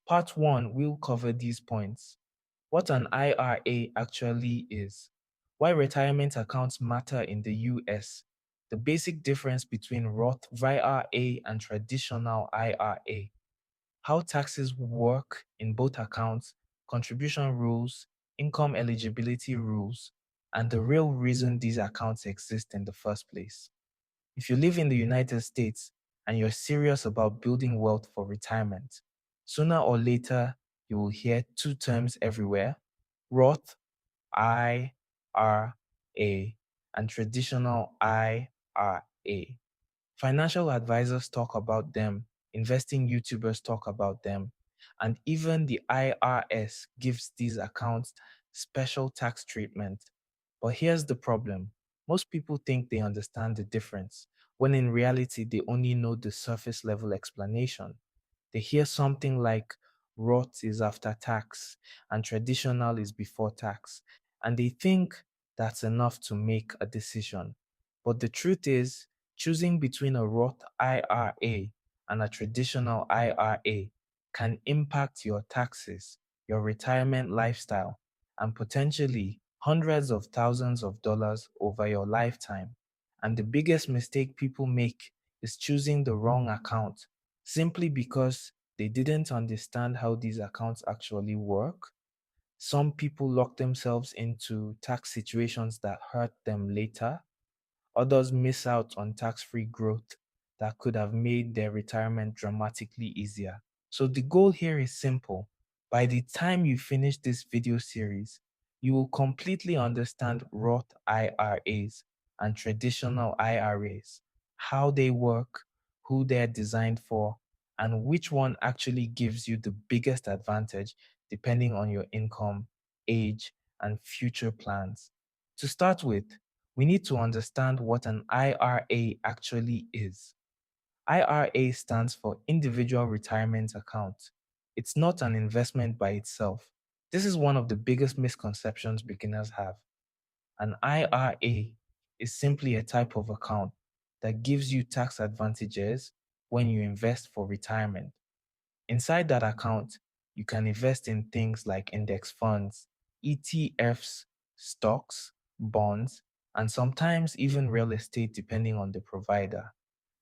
Part 1 will cover these points. What an IRA actually is, why retirement accounts matter in the US, the basic difference between Roth IRA and traditional IRA, how taxes work in both accounts, contribution rules, income eligibility rules, and the real reason these accounts exist in the first place. If you live in the United States and you're serious about building wealth for retirement, sooner or later you will hear two terms everywhere: Roth IRA and traditional IRA. Financial advisors talk about them, investing YouTubers talk about them, and even the IRS gives these accounts special tax treatment. But here's the problem: most people think they understand the difference, when in reality, they only know the surface level explanation. They hear something like Roth is after tax and traditional is before tax, and they think that's enough to make a decision. But the truth is, choosing between a Roth IRA and a traditional IRA can impact your taxes, your retirement lifestyle, and potentially hundreds of thousands of dollars over your lifetime. And the biggest mistake people make is choosing the wrong account simply because they didn't understand how these accounts actually work. Some people lock themselves into tax situations that hurt them later. Others miss out on tax-free growth that could have made their retirement dramatically easier. So the goal here is simple. By the time you finish this video series, you will completely understand Roth IRAs and traditional IRAs, how they work, who they're designed for, and which one actually gives you the biggest advantage depending on your income, age, and future plans. To start with, we need to understand what an IRA actually is. IRA stands for Individual Retirement Account. It's not an investment by itself. This is one of the biggest misconceptions beginners have. An IRA is simply a type of account that gives you tax advantages when you invest for retirement. Inside that account, you can invest in things like index funds, ETFs, stocks, bonds, and sometimes even real estate depending on the provider.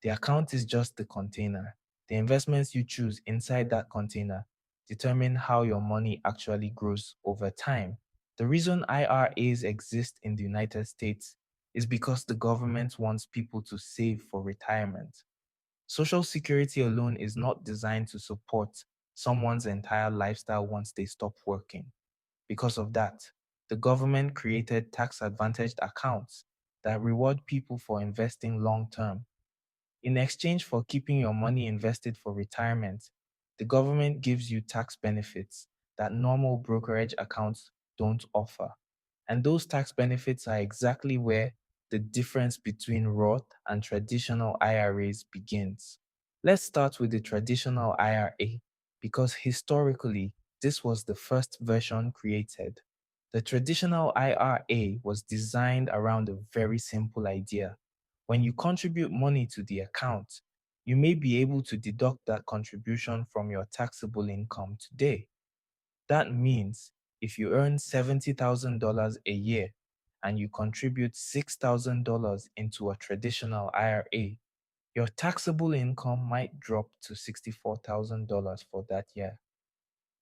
The account is just the container. The investments you choose inside that container determine how your money actually grows over time. The reason IRAs exist in the United States is because the government wants people to save for retirement. Social Security alone is not designed to support someone's entire lifestyle once they stop working. Because of that, the government created tax advantaged accounts that reward people for investing long term. In exchange for keeping your money invested for retirement, the government gives you tax benefits that normal brokerage accounts don't offer. And those tax benefits are exactly where the difference between Roth and traditional IRAs begins. Let's start with the traditional IRA because historically, this was the first version created. The traditional IRA was designed around a very simple idea: when you contribute money to the account, you may be able to deduct that contribution from your taxable income today. That means if you earn $70,000 a year and you contribute $6,000 into a traditional IRA, your taxable income might drop to $64,000 for that year.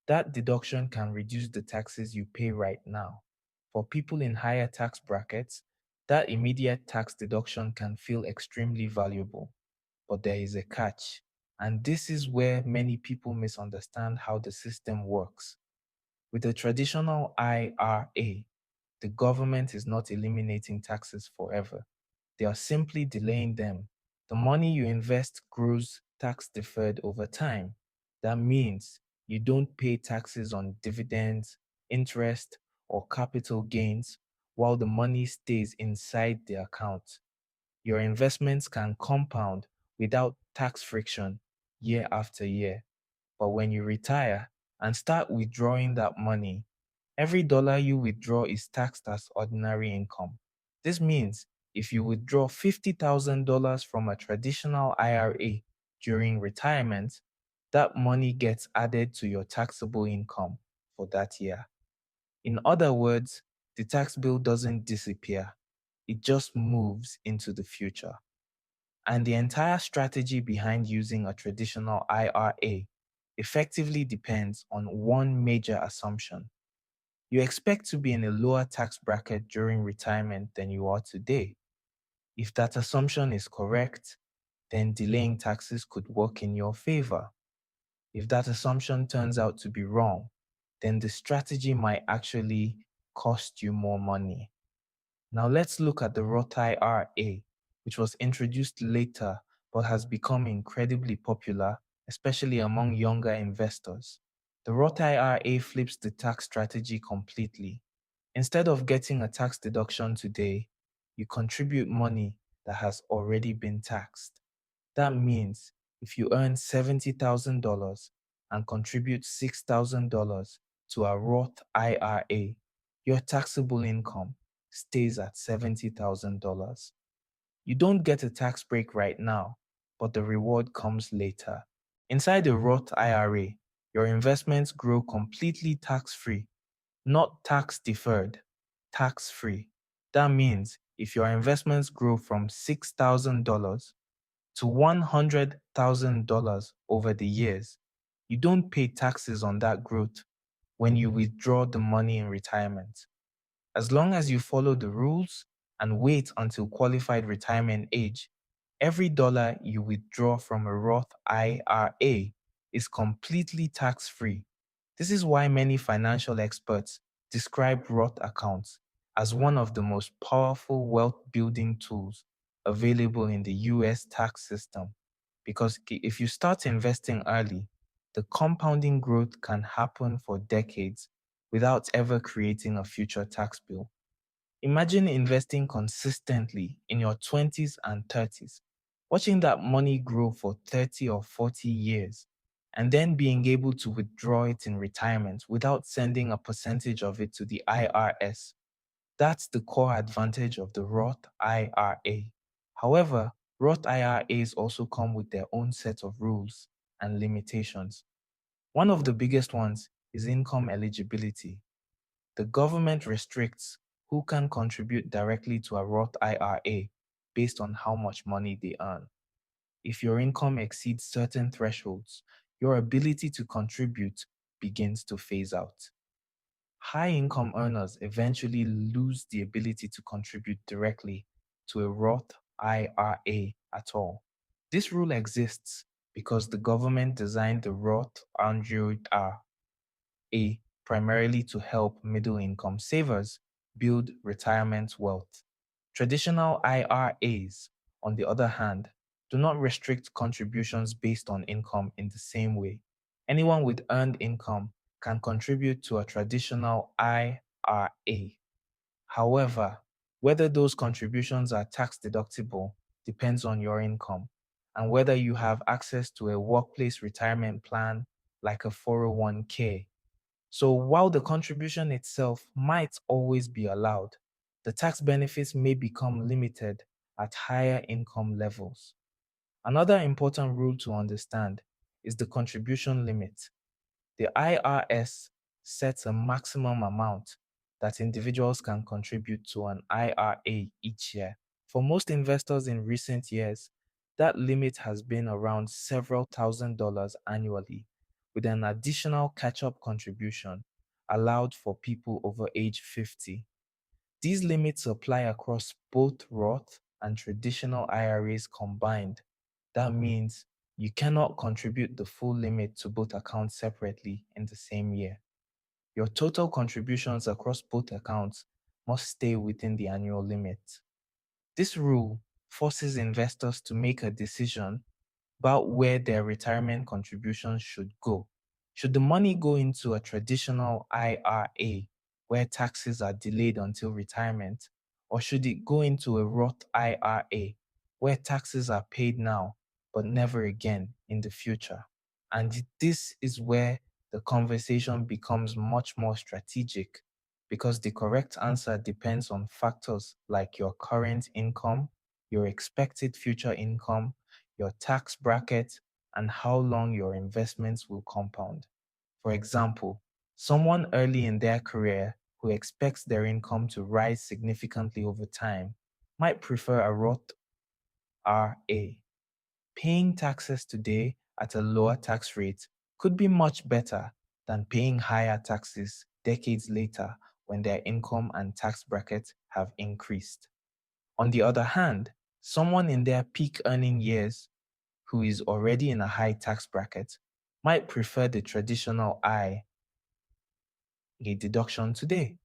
That deduction can reduce the taxes you pay right now. For people in higher tax brackets, that immediate tax deduction can feel extremely valuable. But there is a catch, and this is where many people misunderstand how the system works. With the traditional IRA, the government is not eliminating taxes forever. They are simply delaying them. The money you invest grows tax deferred over time. That means you don't pay taxes on dividends, interest, or capital gains while the money stays inside the account. Your investments can compound without tax friction year after year. But when you retire and start withdrawing that money, every dollar you withdraw is taxed as ordinary income. This means if you withdraw $50,000 from a traditional IRA during retirement, That money gets added to your taxable income for that year. In other words, the tax bill doesn't disappear, it just moves into the future. And the entire strategy behind using a traditional IRA effectively depends on one major assumption. You expect to be in a lower tax bracket during retirement than you are today. If that assumption is correct, then delaying taxes could work in your favor. If that assumption turns out to be wrong, then the strategy might actually cost you more money. Now let's look at the Roth IRA, which was introduced later but has become incredibly popular, especially among younger investors. The Roth IRA flips the tax strategy completely. Instead of getting a tax deduction today, you contribute money that has already been taxed. That means if you earn $70,000 and contribute $6,000 to a Roth IRA, your taxable income stays at $70,000. You don't get a tax break right now, but the reward comes later. Inside a Roth IRA, your investments grow completely tax-free, not tax deferred, tax-free. That means if your investments grow from $6,000 to $100,000 over the years, you don't pay taxes on that growth when you withdraw the money in retirement. As long as you follow the rules and wait until qualified retirement age, every dollar you withdraw from a Roth IRA is completely tax-free. This is why many financial experts describe Roth accounts as one of the most powerful wealth building tools available in the US tax system. Because if you start investing early, the compounding growth can happen for decades without ever creating a future tax bill. Imagine investing consistently in your 20s and 30s, watching that money grow for 30 or 40 years, and then being able to withdraw it in retirement without sending a percentage of it to the IRS. That's the core advantage of the Roth IRA. However, Roth IRAs also come with their own set of rules and limitations. One of the biggest ones is income eligibility. The government restricts who can contribute directly to a Roth IRA based on how much money they earn. If your income exceeds certain thresholds, your ability to contribute begins to phase out. High income earners eventually lose the ability to contribute directly to a Roth IRA at all. This rule exists because the government designed the Roth IRA primarily to help middle income savers build retirement wealth. Traditional IRAs, on the other hand, do not restrict contributions based on income in the same way. Anyone with earned income can contribute to a traditional IRA. However, whether those contributions are tax deductible depends on your income and whether you have access to a workplace retirement plan like a 401k. So while the contribution itself might always be allowed, the tax benefits may become limited at higher income levels. Another important rule to understand is the contribution limit. The IRS sets a maximum amount that individuals can contribute to an IRA each year. For most investors in recent years, that limit has been around several $1,000s annually, with an additional catch up contribution allowed for people over age 50. These limits apply across both Roth and traditional IRAs combined. That means you cannot contribute the full limit to both accounts separately in the same year. Your total contributions across both accounts must stay within the annual limit. This rule forces investors to make a decision about where their retirement contributions should go. Should the money go into a traditional IRA where taxes are delayed until retirement, or should it go into a Roth IRA where taxes are paid now but never again in the future? And this is where the conversation becomes much more strategic because the correct answer depends on factors like your current income, your expected future income, your tax bracket, and how long your investments will compound. For example, someone early in their career who expects their income to rise significantly over time might prefer a Roth IRA. Paying taxes today at a lower tax rate could be much better than paying higher taxes decades later when their income and tax brackets have increased. On the other hand, someone in their peak earning years who is already in a high tax bracket might prefer the traditional IRA deduction today,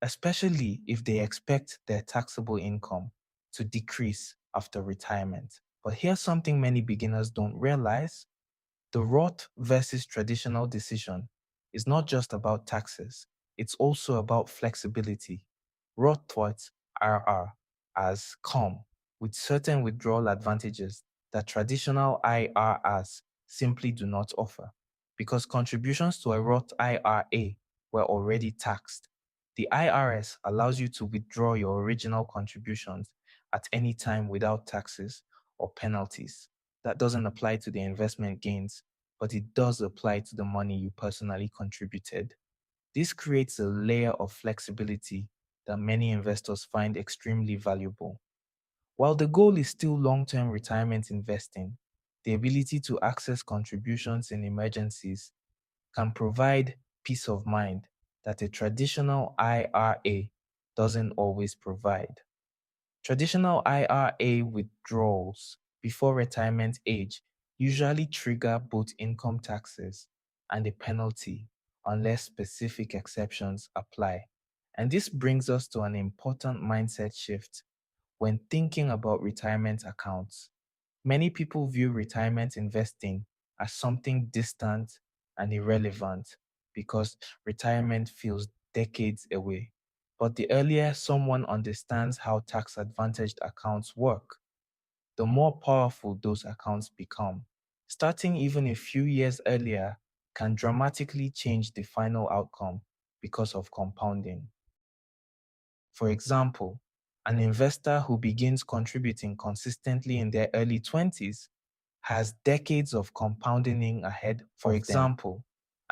especially if they expect their taxable income to decrease after retirement. But here's something many beginners don't realize. The Roth versus traditional decision is not just about taxes, it's also about flexibility. Roth thought RR as calm, with certain withdrawal advantages that traditional IRRs simply do not offer. Because contributions to a Roth IRA were already taxed, the IRS allows you to withdraw your original contributions at any time without taxes or penalties. That doesn't apply to the investment gains, but it does apply to the money you personally contributed. This creates a layer of flexibility that many investors find extremely valuable. While the goal is still long-term retirement investing, the ability to access contributions in emergencies can provide peace of mind that a traditional IRA doesn't always provide. Traditional IRA withdrawals before retirement age usually trigger both income taxes and a penalty unless specific exceptions apply. And this brings us to an important mindset shift when thinking about retirement accounts. Many people view retirement investing as something distant and irrelevant because retirement feels decades away. But the earlier someone understands how tax advantaged accounts work, the more powerful those accounts become. Starting even a few years earlier can dramatically change the final outcome because of compounding. For example, an investor who begins contributing consistently in their early 20s has decades of compounding ahead of them.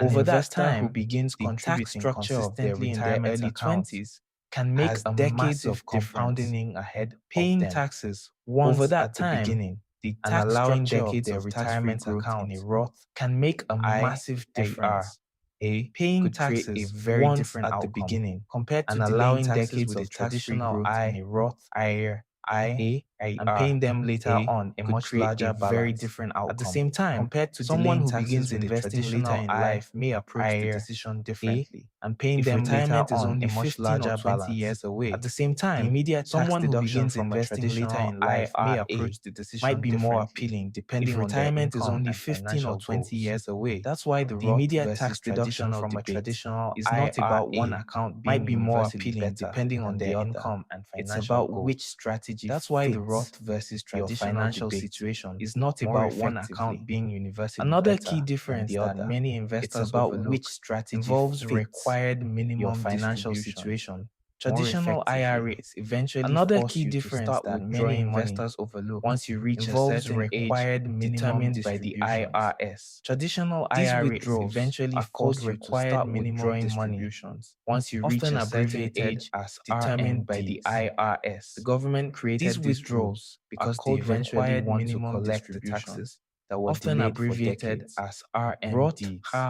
Over that time, who begins contributing consistently in their early 20s can make a massive difference. Ahead paying taxes once at the beginning and allowing decades of tax-free growth in a Roth can make a massive difference. Paying taxes very different at the beginning compared to allowing decades of tax-free growth in a Roth IRA and paying them later on a much larger very different outcome. At the same time, compared to someone who begins investing later in life may approach the decision differently and paying them later on is only a much larger 20 years away. At the same time, the immediate someone who begins investing later in life may approach the decision might be more appealing depending on their income is only 15 or 20 years away. That's why the immediate tax deduction from a traditional is not about one account being might be more appealing depending on their income and financial It's about goals. Which strategy That's why the Roth versus traditional financial situation is not about one account being universally Another key difference that many investors about which strategy involves required minimum financial situation. Traditional IRAs eventually another key difference that many investors overlook once you reach involves a certain required age determined by the IRS. Traditional IRAs eventually force you to start withdrawing money once you reach a certain age as determined by the IRS. The government created these withdrawals because they eventually want to collect the taxes that were often abbreviated as RMDs.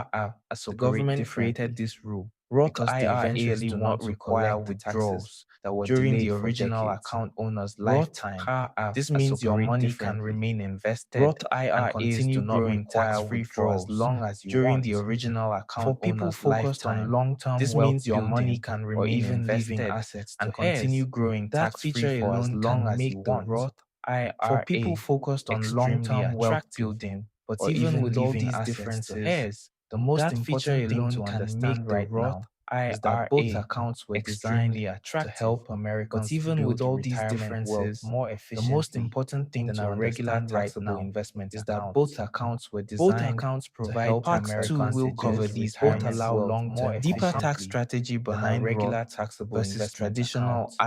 The government created this rule Roth IRAs do not require withdrawals that were during the original account owner's lifetime. This means your money can remain invested Roth IRAs do not require withdrawals as long as you during the original account for people focused lifetime. On long-term this means your money can remain even leaving assets and continue growing tax-free for as long as you want. Roth IRA for people focused on long-term wealth building, but even with all these differences, the most important thing to understand right now is that both accounts were designed to help Americans, but even with all these differences, more the most efficiently important thing than to a regular understand right taxable now investment is that account. both accounts were Both designed accounts to provide help tax Part 2 will cover advantages, these both retirement allow wealth more long-term deeper tax efficiently strategy than a behind regular Roth taxable versus investment traditional account.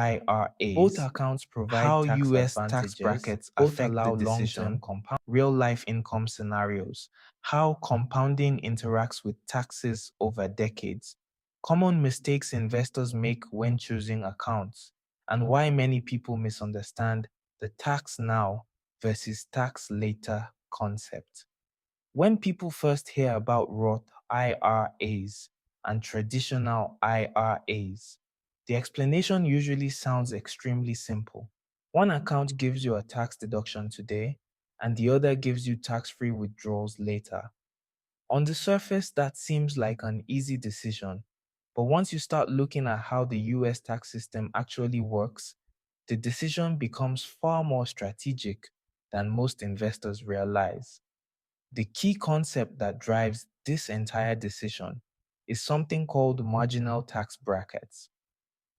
Both IRAs, accounts provide how tax US tax advantages, brackets both affect the allow decision, long-term compound. real-life income scenarios, how compounding interacts with taxes over decades, common mistakes investors make when choosing accounts, and why many people misunderstand the tax now versus tax later concept. When people first hear about Roth IRAs and traditional IRAs, the explanation usually sounds extremely simple. One account gives you a tax deduction today, and the other gives you tax-free withdrawals later. On the surface, that seems like an easy decision, but once you start looking at how the US tax system actually works, the decision becomes far more strategic than most investors realize. The key concept that drives this entire decision is something called marginal tax brackets.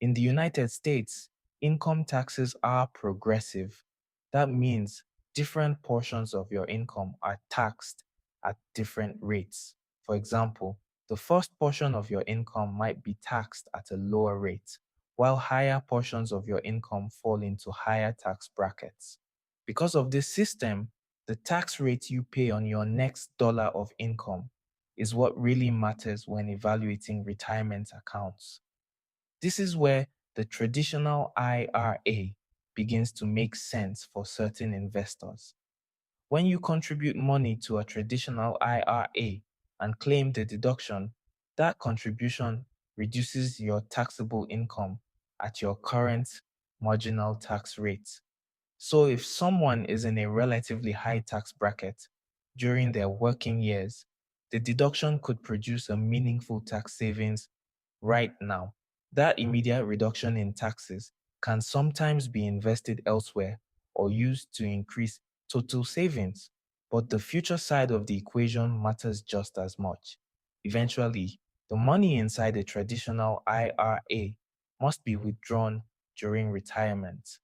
In the United States, income taxes are progressive. That means different portions of your income are taxed at different rates. For example, the first portion of your income might be taxed at a lower rate, while higher portions of your income fall into higher tax brackets. Because of this system, the tax rate you pay on your next dollar of income is what really matters when evaluating retirement accounts. This is where the traditional IRA begins to make sense for certain investors. When you contribute money to a traditional IRA and claim the deduction, that contribution reduces your taxable income at your current marginal tax rate. So if someone is in a relatively high tax bracket during their working years, the deduction could produce a meaningful tax savings right now. That immediate reduction in taxes can sometimes be invested elsewhere or used to increase total savings. But the future side of the equation matters just as much. Eventually, the money inside a traditional IRA must be withdrawn during retirement.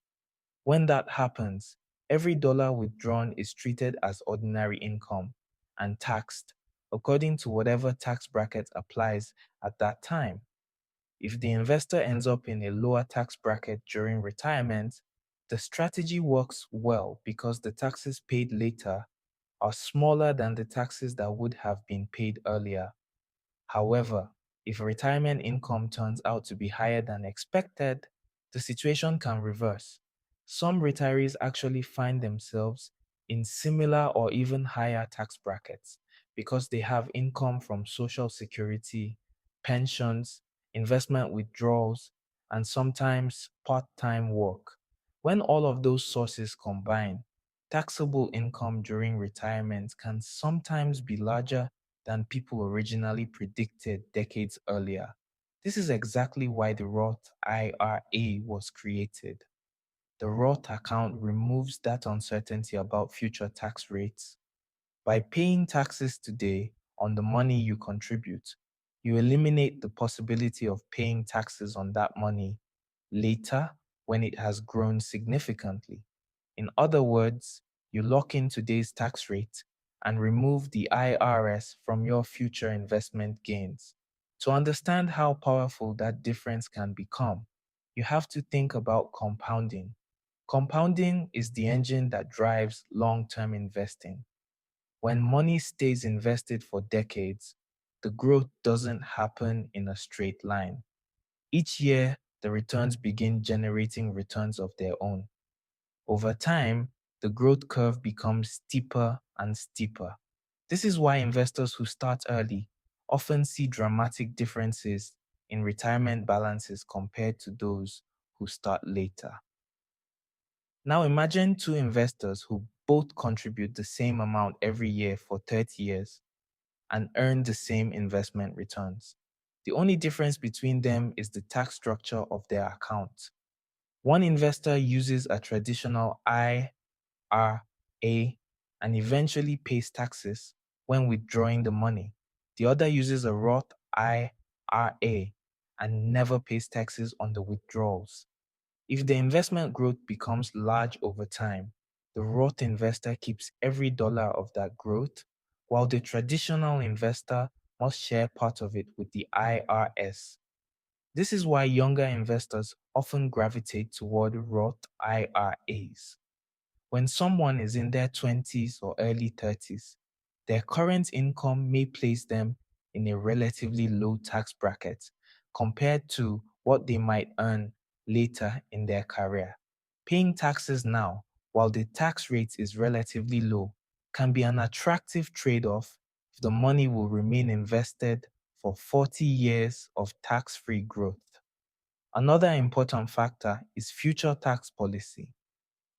When that happens, every dollar withdrawn is treated as ordinary income and taxed according to whatever tax bracket applies at that time. If the investor ends up in a lower tax bracket during retirement, the strategy works well because the taxes paid later are smaller than the taxes that would have been paid earlier. However, if retirement income turns out to be higher than expected, the situation can reverse. Some retirees actually find themselves in similar or even higher tax brackets because they have income from Social Security, pensions, investment withdrawals, and sometimes part time work. When all of those sources combine, taxable income during retirement can sometimes be larger than people originally predicted decades earlier. This is exactly why the Roth IRA was created. The Roth account removes that uncertainty about future tax rates. By paying taxes today on the money you contribute, you eliminate the possibility of paying taxes on that money later when it has grown significantly. In other words, you lock in today's tax rate and remove the IRS from your future investment gains. To understand how powerful that difference can become, you have to think about compounding. Compounding is the engine that drives long term investing. When money stays invested for decades, the growth doesn't happen in a straight line. Each year, the returns begin generating returns of their own. Over time, the growth curve becomes steeper and steeper. This is why investors who start early often see dramatic differences in retirement balances compared to those who start later. Now imagine two investors who both contribute the same amount every year for 30 years and earn the same investment returns. The only difference between them is the tax structure of their account. One investor uses a traditional IRA and eventually pays taxes when withdrawing the money. The other uses a Roth IRA and never pays taxes on the withdrawals. If the investment growth becomes large over time, the Roth investor keeps every dollar of that growth, while the traditional investor must share part of it with the IRS. This is why younger investors often gravitate toward Roth IRAs. When someone is in their 20s or early 30s, their current income may place them in a relatively low tax bracket compared to what they might earn later in their career. Paying taxes now, while the tax rate is relatively low, can be an attractive trade off if the money will remain invested for 40 years of tax free growth. Another important factor is future tax policy.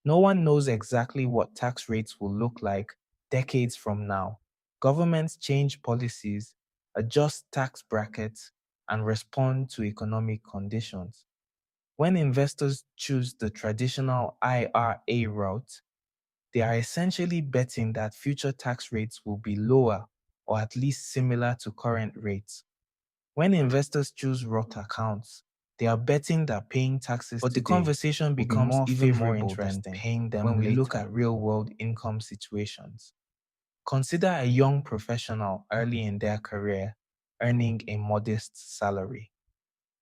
No one knows exactly what tax rates will look like decades from now. Governments change policies, adjust tax brackets, and respond to economic conditions. When investors choose the traditional IRA route, they are essentially betting that future tax rates will be lower or at least similar to current rates. When investors choose Roth accounts, they are betting that paying taxes but the today conversation will be becomes more even more favorable than interesting paying when them we look later. at real world income situations. Consider a young professional early in their career earning a modest salary.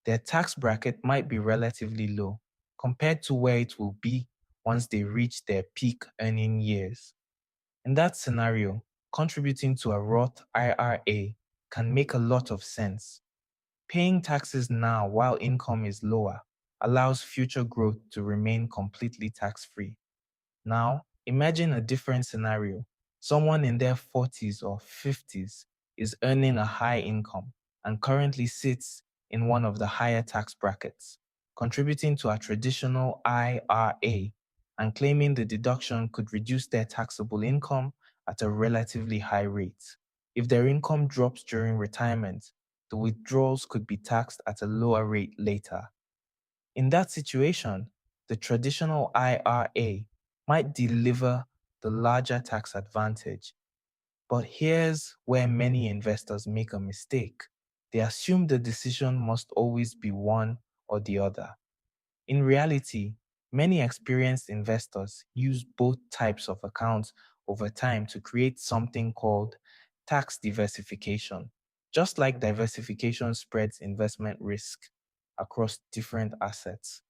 Their tax bracket might be relatively low compared to where it will be once they reach their peak earning years. In that scenario, contributing to a Roth IRA can make a lot of sense. Paying taxes now while income is lower allows future growth to remain completely tax free. Now, imagine a different scenario. Someone in their 40s or 50s is earning a high income and currently sits in one of the higher tax brackets, contributing to a traditional IRA and claiming the deduction could reduce their taxable income at a relatively high rate. If their income drops during retirement, the withdrawals could be taxed at a lower rate later. In that situation, the traditional IRA might deliver the larger tax advantage. But here's where many investors make a mistake. They assume the decision must always be one or the other. In reality, many experienced investors use both types of accounts over time to create something called tax diversification. Just like diversification spreads investment risk across different assets,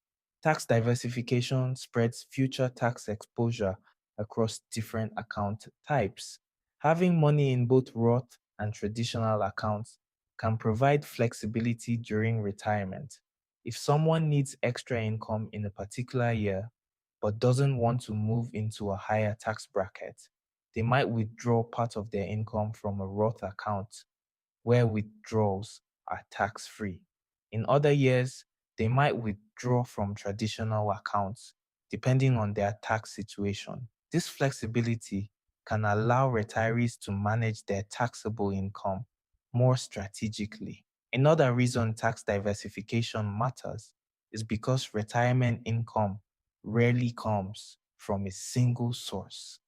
tax diversification spreads future tax exposure across different account types. Having money in both Roth and traditional accounts can provide flexibility during retirement. If someone needs extra income in a particular year but doesn't want to move into a higher tax bracket, they might withdraw part of their income from a Roth account where withdrawals are tax free. In other years, they might withdraw from traditional accounts depending on their tax situation. This flexibility can allow retirees to manage their taxable income more strategically. Another reason tax diversification matters is because retirement income rarely comes from a single source.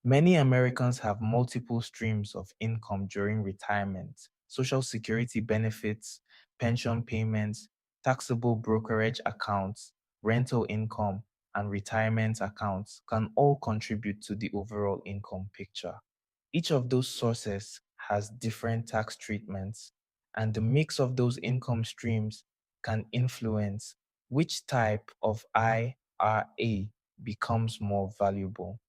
Many Americans have multiple streams of income during retirement. Social security benefits, pension payments, taxable brokerage accounts, rental income, and retirement accounts can all contribute to the overall income picture. Each of those sources has different tax treatments, and the mix of those income streams can influence which type of IRA becomes more valuable.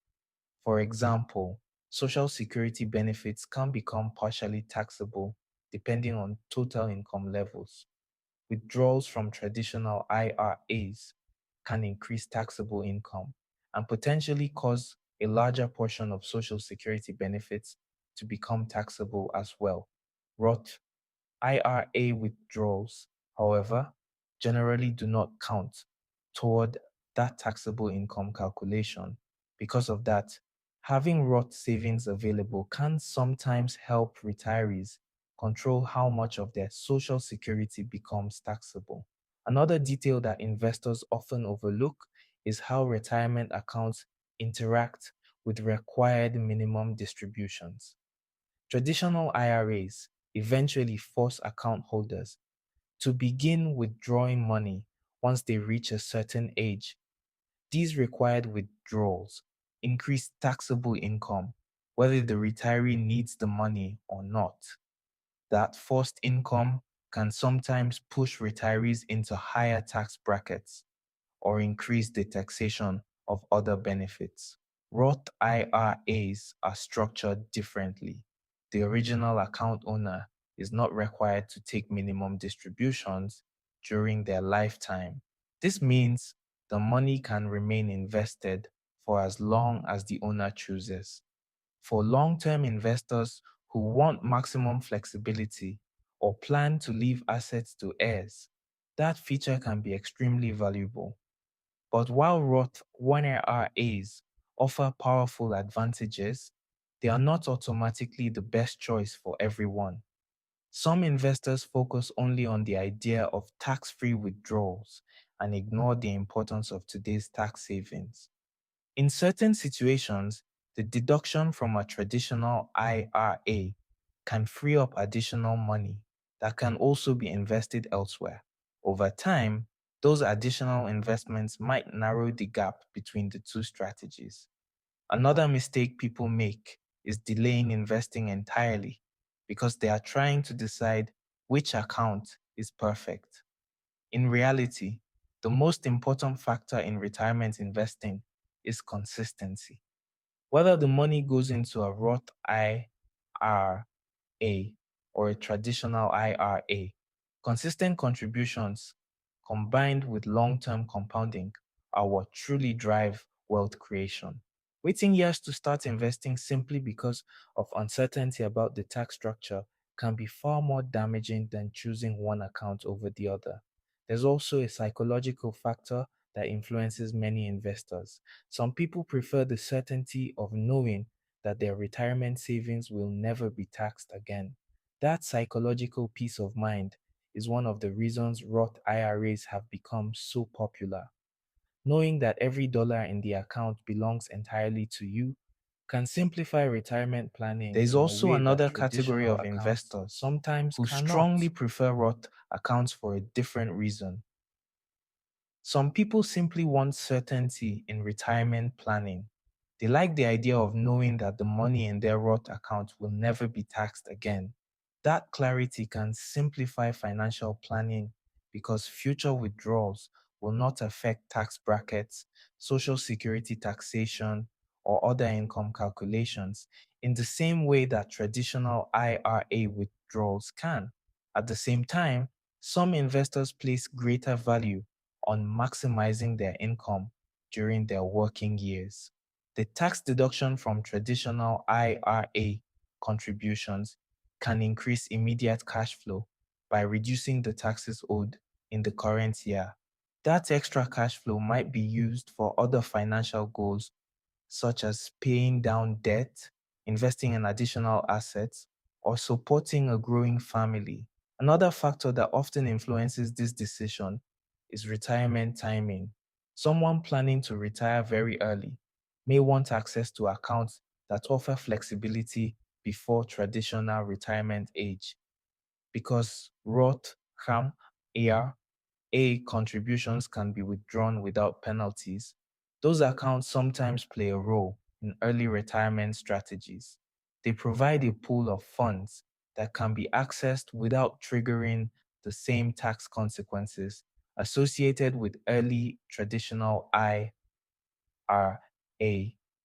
For example, Social Security benefits can become partially taxable depending on total income levels. Withdrawals from traditional IRAs can increase taxable income and potentially cause a larger portion of Social Security benefits to become taxable as well. Roth IRA withdrawals, however, generally do not count toward that taxable income calculation. Because of that, having Roth savings available can sometimes help retirees control how much of their Social Security becomes taxable. Another detail that investors often overlook is how retirement accounts interact with required minimum distributions. Traditional IRAs eventually force account holders to begin withdrawing money once they reach a certain age. These required withdrawals increase taxable income, whether the retiree needs the money or not. That forced income can sometimes push retirees into higher tax brackets or increase the taxation of other benefits. Roth IRAs are structured differently. The original account owner is not required to take minimum distributions during their lifetime. This means the money can remain invested for as long as the owner chooses. For long-term investors who want maximum flexibility or plan to leave assets to heirs, that feature can be extremely valuable. But while Roth 1IRAs offer powerful advantages, they are not automatically the best choice for everyone. Some investors focus only on the idea of tax-free withdrawals and ignore the importance of today's tax savings. In certain situations, the deduction from a traditional IRA can free up additional money that can also be invested elsewhere. Over time, those additional investments might narrow the gap between the two strategies. Another mistake people make is delaying investing entirely because they are trying to decide which account is perfect. In reality, the most important factor in retirement investing is consistency. Whether the money goes into a Roth IRA or a traditional IRA, consistent contributions combined with long-term compounding are what truly drive wealth creation. Waiting years to start investing simply because of uncertainty about the tax structure can be far more damaging than choosing one account over the other. There's also a psychological factor that influences many investors. Some people prefer the certainty of knowing that their retirement savings will never be taxed again. That psychological peace of mind is one of the reasons Roth IRAs have become so popular. Knowing that every dollar in the account belongs entirely to you can simplify retirement planning. There's also another category of investors sometimes who strongly prefer Roth accounts for a different reason. Some people simply want certainty in retirement planning. They like the idea of knowing that the money in their Roth account will never be taxed again. That clarity can simplify financial planning because future withdrawals will not affect tax brackets, social security taxation, or other income calculations in the same way that traditional IRA withdrawals can. At the same time, some investors place greater value on maximizing their income during their working years. The tax deduction from traditional IRA contributions can increase immediate cash flow by reducing the taxes owed in the current year. That extra cash flow might be used for other financial goals such as paying down debt, investing in additional assets, or supporting a growing family. Another factor that often influences this decision is retirement timing. Someone planning to retire very early may want access to accounts that offer flexibility before traditional retirement age because Roth, HAM, AR, contributions can be withdrawn without penalties. Those accounts sometimes play a role in early retirement strategies. They provide a pool of funds that can be accessed without triggering the same tax consequences associated with early traditional IRA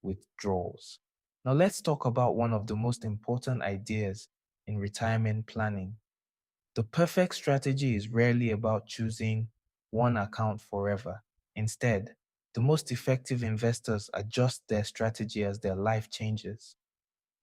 withdrawals. Now, let's talk about one of the most important ideas in retirement planning. The perfect strategy is rarely about choosing one account forever. Instead, the most effective investors adjust their strategy as their life changes.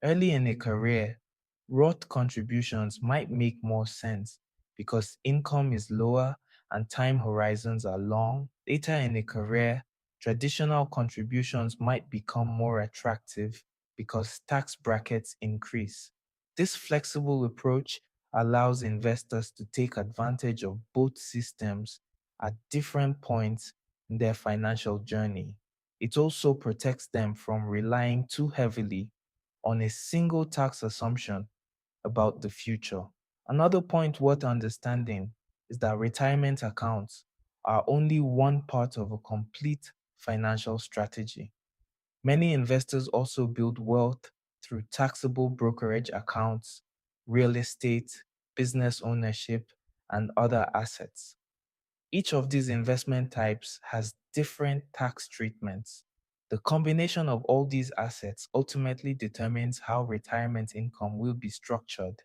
Early in a career, Roth contributions might make more sense because income is lower and time horizons are long. Later in a career, traditional contributions might become more attractive because tax brackets increase. This flexible approach allows investors to take advantage of both systems at different points in their financial journey. It also protects them from relying too heavily on a single tax assumption about the future. Another point worth understanding is that retirement accounts are only one part of a complete financial strategy. Many investors also build wealth through taxable brokerage accounts, real estate, business ownership, and other assets. Each of these investment types has different tax treatments. The combination of all these assets ultimately determines how retirement income will be structured.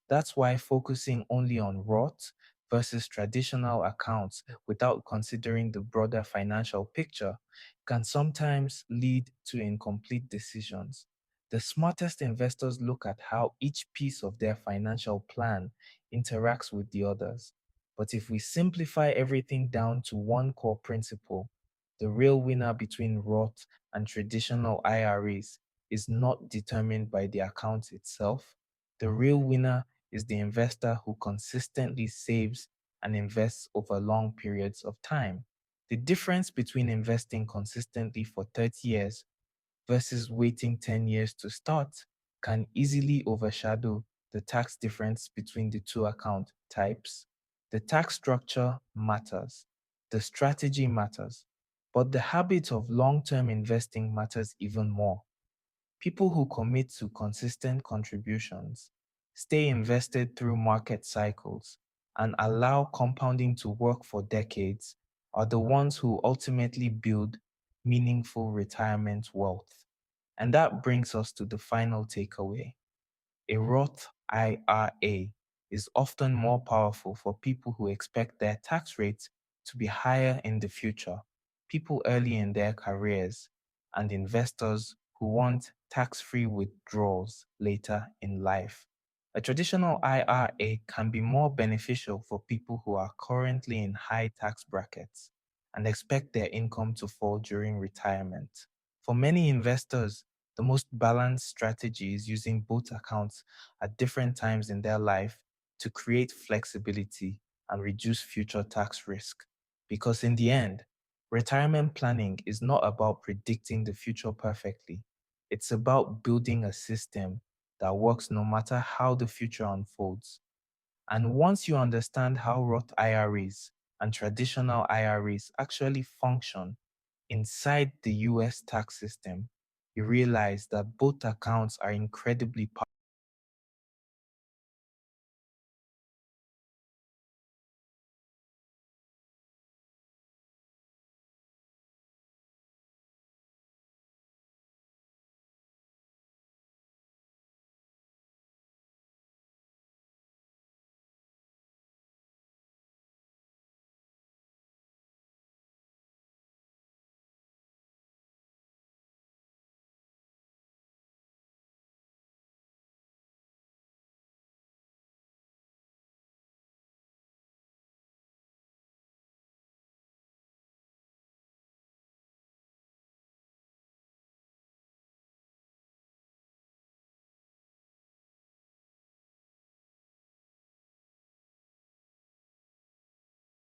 That's why focusing only on Roth versus traditional accounts without considering the broader financial picture can sometimes lead to incomplete decisions. The smartest investors look at how each piece of their financial plan interacts with the others. But if we simplify everything down to one core principle, the real winner between Roth and traditional IRAs is not determined by the account itself. The real winner is the investor who consistently saves and invests over long periods of time. The difference between investing consistently for 30 years versus waiting 10 years to start can easily overshadow the tax difference between the two account types. The tax structure matters, the strategy matters, but the habit of long term investing matters even more. People who commit to consistent contributions, stay invested through market cycles, and allow compounding to work for decades are the ones who ultimately build meaningful retirement wealth. And that brings us to the final takeaway. A Roth IRA is often more powerful for people who expect their tax rates to be higher in the future, people early in their careers, and investors who want tax free withdrawals later in life. A traditional IRA can be more beneficial for people who are currently in high tax brackets and expect their income to fall during retirement. For many investors, the most balanced strategy is using both accounts at different times in their life to create flexibility and reduce future tax risk. Because in the end, retirement planning is not about predicting the future perfectly. It's about building a system that works no matter how the future unfolds. And once you understand how Roth IRAs and traditional IRAs actually function inside the US tax system, you realize that both accounts are incredibly